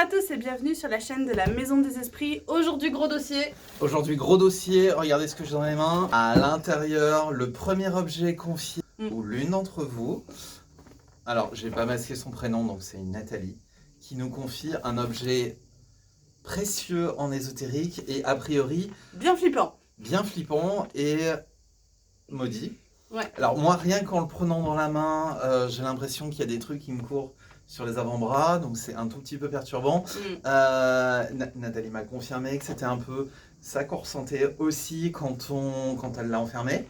à tous et bienvenue sur la chaîne de la Maison des Esprits. Aujourd'hui, gros dossier. Aujourd'hui, gros dossier. Regardez ce que j'ai dans les mains. À l'intérieur, le premier objet confié ou l'une d'entre vous. Alors, j'ai pas masqué son prénom, donc c'est une Nathalie qui nous confie un objet précieux en ésotérique et a priori bien flippant et maudit. Ouais. Alors moi, rien qu'en le prenant dans la main, j'ai l'impression qu'il y a des trucs qui me courent sur les avant-bras, donc c'est un tout petit peu perturbant. Nathalie m'a confirmé que c'était un peu ça qu'on ressentait aussi quand elle l'a enfermé.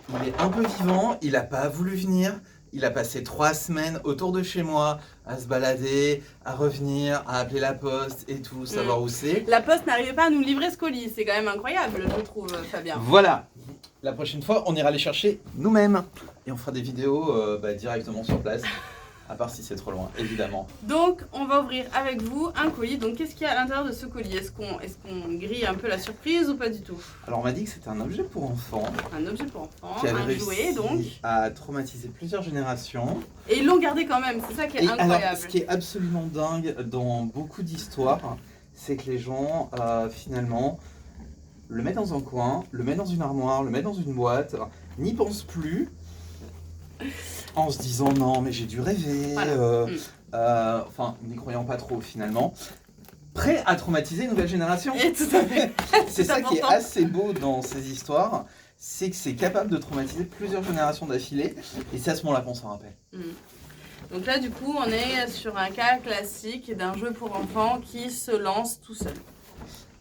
Il est un peu vivant, il n'a pas voulu venir. Il a passé 3 semaines autour de chez moi à se balader, à revenir, à appeler la poste et tout, savoir où c'est. La poste n'arrivait pas à nous livrer ce colis, c'est quand même incroyable, je trouve, Fabien. Voilà. La prochaine fois, on ira les chercher nous-mêmes. Et on fera des vidéos directement sur place. À part si c'est trop loin, évidemment. Donc, on va ouvrir avec vous un colis. Donc, qu'est-ce qu'il y a à l'intérieur de ce colis? Est-ce qu'on grille un peu la surprise ou pas du tout? Alors, on m'a dit que c'était un objet pour enfants. Un objet pour enfants, qui avait un réussi jouet donc. À traumatiser plusieurs générations. Et ils l'ont gardé quand même, c'est ça qui est incroyable. Alors, ce qui est absolument dingue dans beaucoup d'histoires, c'est que les gens, finalement, le mettent dans un coin, le mettent dans une armoire, le mettent dans une boîte, n'y pensent plus. En se disant non mais j'ai dû rêver, voilà. Enfin n'y croyant pas trop finalement, prêt à traumatiser une nouvelle génération. Et tout à fait. C'est ça qui est assez beau dans ces histoires, c'est que c'est capable de traumatiser plusieurs générations d'affilée, et c'est à ce moment-là qu'on s'en rappelle. Donc là du coup on est sur un cas classique d'un jeu pour enfants qui se lance tout seul.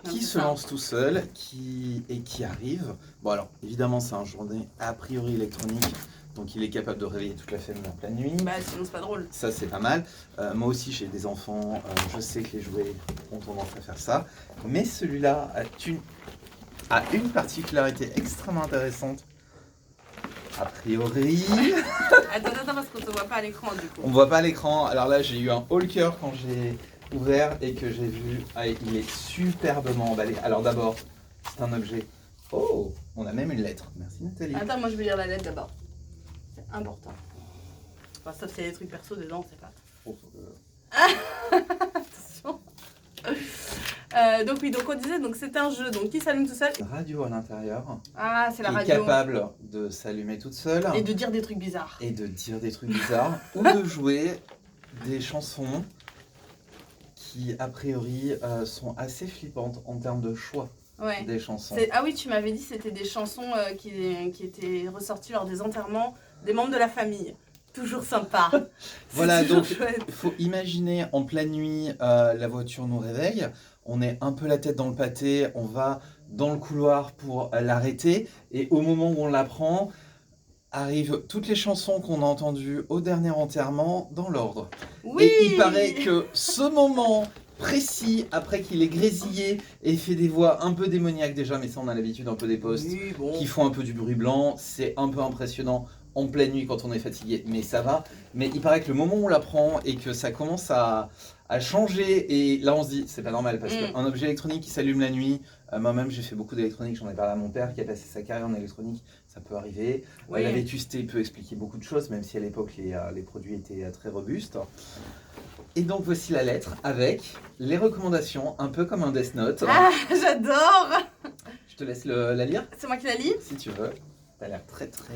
Qui se lance tout seul, qui arrive. Bon alors évidemment c'est un journée a priori électronique. Donc il est capable de réveiller toute la famille en pleine nuit. Bah sinon c'est pas drôle. Ça c'est pas mal. Moi aussi j'ai des enfants, je sais que les jouets ont tendance à faire ça. Mais celui-là a une particularité extrêmement intéressante. A priori... Attends, parce qu'on te voit pas à l'écran du coup. On voit pas à l'écran. Alors là j'ai eu un haut le cœur quand j'ai ouvert et que j'ai vu. Ah, il est superbement emballé. Alors d'abord, c'est un objet. Oh, on a même une lettre. Merci Nathalie. Attends, moi je vais lire la lettre d'abord. Important. Enfin, sauf s'il y a des trucs perso dedans, c'est pas. Attention. Donc on disait donc c'est un jeu donc qui s'allume tout seul. Radio à l'intérieur. Ah, c'est la qui radio. Est capable de s'allumer toute seule. Et de dire des trucs bizarres. Ou de jouer des chansons qui a priori sont assez flippantes en termes de choix. Ouais. Des chansons. Ah oui, tu m'avais dit que c'était des chansons qui étaient ressorties lors des enterrements des membres de la famille. Toujours sympa. Voilà, donc chouette. Il faut imaginer en pleine nuit, la voiture nous réveille, on est un peu la tête dans le pâté, on va dans le couloir pour l'arrêter, et au moment où on la prend, arrivent toutes les chansons qu'on a entendues au dernier enterrement dans l'ordre. Oui. Et il paraît que ce moment précis, après qu'il ait grésillé et fait des voix un peu démoniaques déjà, mais ça on a l'habitude un peu des postes, oui, bon. qui font un peu du bruit blanc, c'est un peu impressionnant en pleine nuit quand on est fatigué, mais ça va. Mais il paraît que le moment où on la prend et que ça commence à changer, et là on se dit c'est pas normal parce qu'un objet électronique qui s'allume la nuit, moi-même j'ai fait beaucoup d'électronique, j'en ai parlé à mon père qui a passé sa carrière en électronique, ça peut arriver. Oui. La vétusté peut expliquer beaucoup de choses, même si à l'époque les produits étaient très robustes. Et donc voici la lettre avec les recommandations, un peu comme un Death Note. Ah, j'adore. Je te laisse la lire. C'est moi qui la lis. Si tu veux. T'as l'air très très...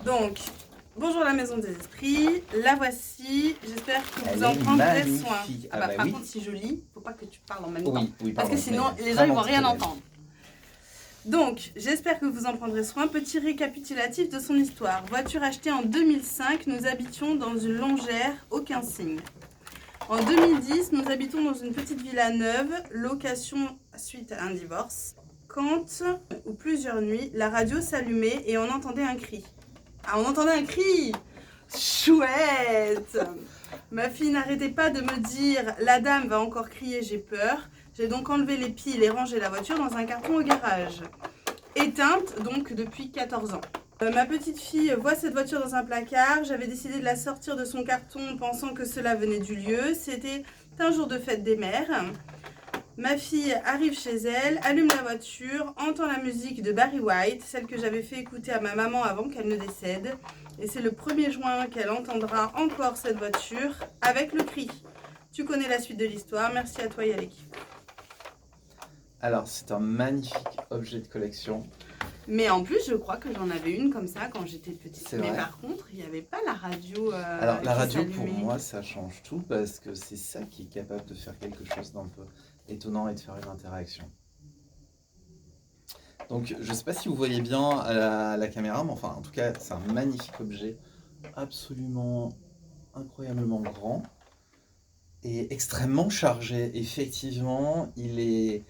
Donc, bonjour la Maison des Esprits, la voici, j'espère que vous en prendrez soin. Ah bah, par contre, si je lis, faut pas que tu parles en même temps. Oui, parce que sinon, les gens ils vont rien entendre. Donc, j'espère que vous en prendrez soin. Petit récapitulatif de son histoire. Voiture achetée en 2005, nous habitions dans une longère, aucun signe. En 2010, nous habitons dans une petite villa neuve, location suite à un divorce. Quand, ou plusieurs nuits, la radio s'allumait et on entendait un cri. Ah, on entendait un cri! Chouette! Ma fille n'arrêtait pas de me dire « La dame va encore crier, j'ai peur ». J'ai donc enlevé les piles et rangé la voiture dans un carton au garage. Éteinte, donc, depuis 14 ans. Ma petite fille voit cette voiture dans un placard. J'avais décidé de la sortir de son carton pensant que cela venait du lieu. C'était un jour de fête des mères. Ma fille arrive chez elle, allume la voiture, entend la musique de Barry White, celle que j'avais fait écouter à ma maman avant qu'elle ne décède. Et c'est le 1er juin qu'elle entendra encore cette voiture avec le cri. Tu connais la suite de l'histoire. Merci à toi Yalek. Alors, c'est un magnifique objet de collection. Mais en plus, je crois que j'en avais une comme ça quand j'étais petite. C'est Mais vrai. par contre, il n'y avait pas la radio. Alors, la qui radio, pour s'allumait. moi, ça change tout parce que c'est ça qui est capable de faire quelque chose d'un peu étonnant et de faire une interaction. Donc, je ne sais pas si vous voyez bien à la caméra, mais enfin, en tout cas, c'est un magnifique objet, absolument incroyablement grand et extrêmement chargé. Effectivement, il est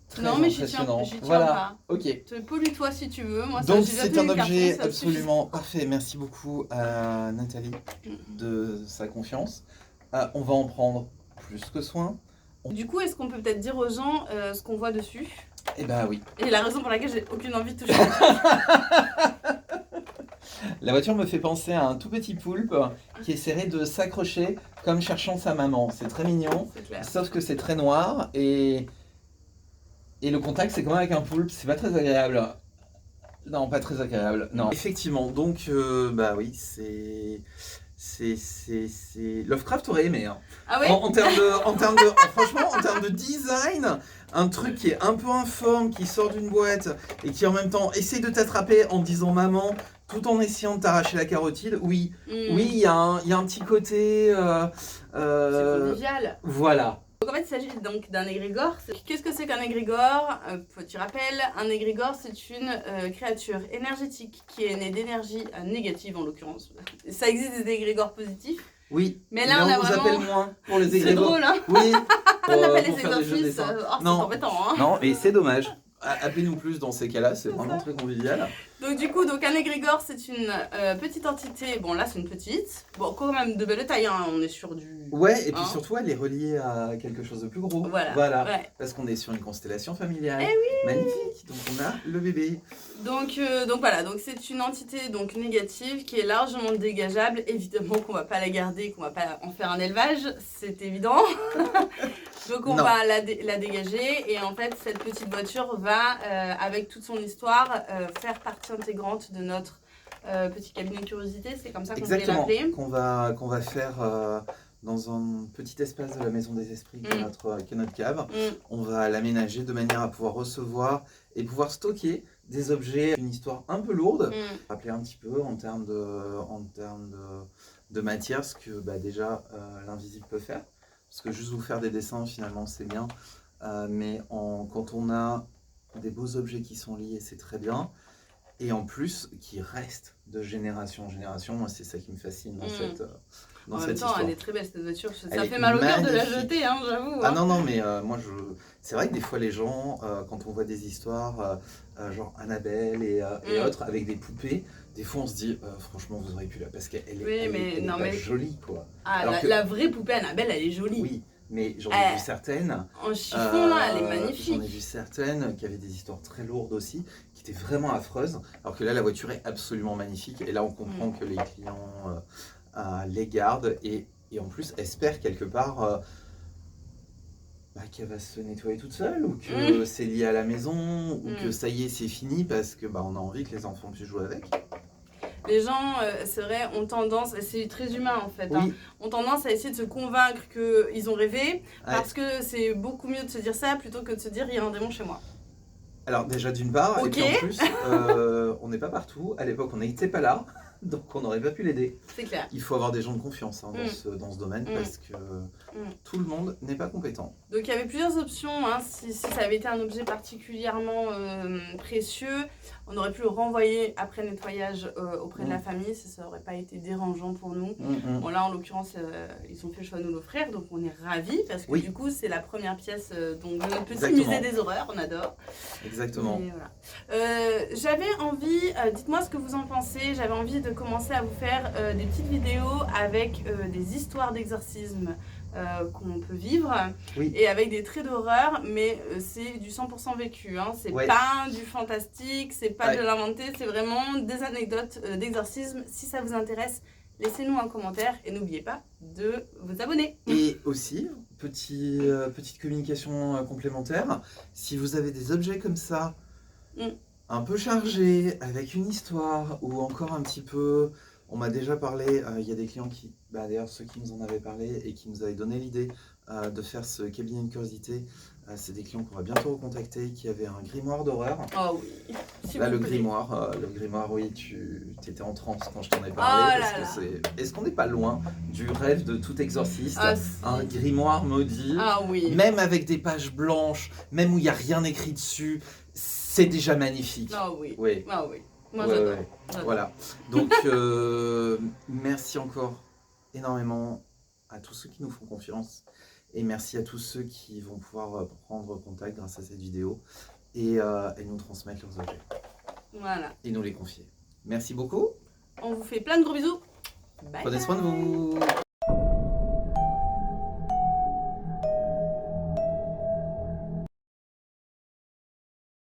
très Non, mais j'y impressionnant. tiens Voilà, pas. ok. Te pollue-toi si tu veux. Moi, ça, Donc j'ai déjà c'est tenu un le carton, objet ça absolument parfait. Merci beaucoup à Nathalie Mm. de sa confiance. On va en prendre plus que soin. suffit. Du coup, est-ce qu'on peut peut-être dire aux gens ce qu'on voit dessus? Eh ben oui. Et la raison pour laquelle j'ai aucune envie de toucher la voiture. La voiture me fait penser à un tout petit poulpe qui essaierait de s'accrocher comme cherchant sa maman. C'est très mignon, C'est clair. sauf que c'est très noir et le contact c'est comme avec un poulpe, c'est pas très agréable. Non, pas très agréable. Non. Effectivement, donc bah oui, c'est Lovecraft aurait aimé. Hein. Ah ouais? Franchement, en termes de design, un truc qui est un peu informe, qui sort d'une boîte et qui en même temps essaie de t'attraper en disant maman, tout en essayant de t'arracher la carotide. Oui, oui, il y a un petit côté. C'est convivial. Voilà. Donc en fait, il s'agit donc d'un égrégore. Qu'est-ce que c'est qu'un égrégore? Petit rappel, un égrégore, c'est une créature énergétique qui est née d'énergie négative en l'occurrence. Ça existe des égrégores positifs. Oui, Mais là, on a vous vraiment- appelle moins pour les C'est égrégores. drôle, hein? Oui, On appelle pour les faire des jeux exorcistes. dessins. C'est Non. embêtant, hein? Non, mais c'est dommage. Appelez-nous plus dans ces cas-là, c'est C'est vraiment ça. très convivial. Donc du coup, un égrégore, c'est une petite entité. Bon, là, c'est une petite. Bon, quand même de belle taille, hein. On est sur du... Ouais, et puis Hein? surtout, elle est reliée à quelque chose de plus gros. Voilà. Ouais. Parce qu'on est sur une constellation familiale. Eh oui. Magnifique. Donc on a le bébé. Donc voilà, donc c'est une entité donc négative qui est largement dégageable. Évidemment qu'on va pas la garder, qu'on va pas en faire un élevage, c'est évident. Donc on Non. va la dégager et en fait cette petite voiture va, avec toute son histoire, faire partie intégrante de notre petit cabinet de curiosité. C'est comme ça qu'on voulait Exactement. l'appeler. Qu'on va faire dans un petit espace de la Maison des Esprits qui est notre cave. On va l'aménager de manière à pouvoir recevoir et pouvoir stocker des objets, une histoire un peu lourde. Rappeler un petit peu en termes de matière ce que déjà l'invisible peut faire. Parce que juste vous faire des dessins finalement c'est bien. Mais quand on a des beaux objets qui sont liés, c'est très bien. Et en plus, qui restent de génération en génération. Moi, c'est ça qui me fascine dans cette En même temps, histoire. elle est très belle cette voiture. Ça Elle fait est mal au cœur de la magnifique. jeter, hein, j'avoue. Ah hein. non, mais moi, c'est vrai que des fois, les gens, quand on voit des histoires, genre Annabelle et autres, avec des poupées, des fois, on se dit, franchement, vous auriez pu la... Parce qu'elle est, Oui, elle est non, pas mais- jolie, quoi. Ah, Alors que- la vraie poupée Annabelle, elle est jolie. Oui, mais j'en ai vu certaines. En chiffon, là, elle est J'en magnifique. ai vu certaines qui avaient des histoires très lourdes aussi, qui étaient vraiment affreuses, alors que là, la voiture est absolument magnifique. Et là, on comprend que les clients les gardent et en plus espèrent quelque part qu'elle va se nettoyer toute seule, ou que c'est lié à la maison, ou que ça y est, c'est fini, parce que on a envie que les enfants puissent jouer avec. Les gens, c'est vrai, ont tendance, et c'est très humain en fait, hein, Oui, ont tendance à essayer de se convaincre qu'ils ont rêvé, parce que c'est beaucoup mieux de se dire ça plutôt que de se dire il y a un démon chez moi. alors déjà d'une part, et Ok. puis en plus, on n'est pas partout. À l'époque, on n'était pas là, donc on n'aurait pas pu l'aider. C'est clair. Il faut avoir des gens de confiance dans ce domaine, parce que tout le monde n'est pas compétent. Donc il y avait plusieurs options, hein. Si ça avait été un objet particulièrement précieux, on aurait pu le renvoyer après nettoyage auprès de la famille, ça n'aurait pas été dérangeant pour nous. Bon là en l'occurrence ils ont fait le choix de nous l'offrir, donc on est ravis parce que du coup c'est la première pièce donc, de notre petit Exactement. musée des horreurs, on adore. Exactement. Mais voilà. J'avais envie, dites-moi ce que vous en pensez, j'avais envie de commencer à vous faire des petites vidéos avec des histoires d'exorcisme qu'on peut vivre et avec des traits d'horreur, mais c'est du 100% vécu, hein. C'est pas du fantastique, c'est pas de l'inventé, c'est vraiment des anecdotes d'exorcisme. Si ça vous intéresse, laissez-nous un commentaire et n'oubliez pas de vous abonner. Et aussi, petite communication complémentaire, si vous avez des objets comme ça, un peu chargés, avec une histoire, ou encore un petit peu On m'a déjà parlé, il y a des clients qui, d'ailleurs ceux qui nous en avaient parlé et qui nous avaient donné l'idée de faire ce cabinet de curiosité, c'est des clients qu'on va bientôt recontacter, qui avaient un grimoire d'horreur. Oh oui. Là, le grimoire, oui, tu étais en transe quand je t'en ai parlé. Est-ce qu'on n'est pas loin du rêve de tout exorciste? Un grimoire maudit, même avec des pages blanches, même où il n'y a rien écrit dessus, c'est déjà magnifique. Ah oui. Oui. Ah oui. Moi, j'adore. Voilà. Donc, merci encore énormément à tous ceux qui nous font confiance. Et merci à tous ceux qui vont pouvoir prendre contact grâce à cette vidéo et nous transmettre leurs objets. Voilà. Et nous les confier. Merci beaucoup. On vous fait plein de gros bisous. Bye. Prenez soin de vous.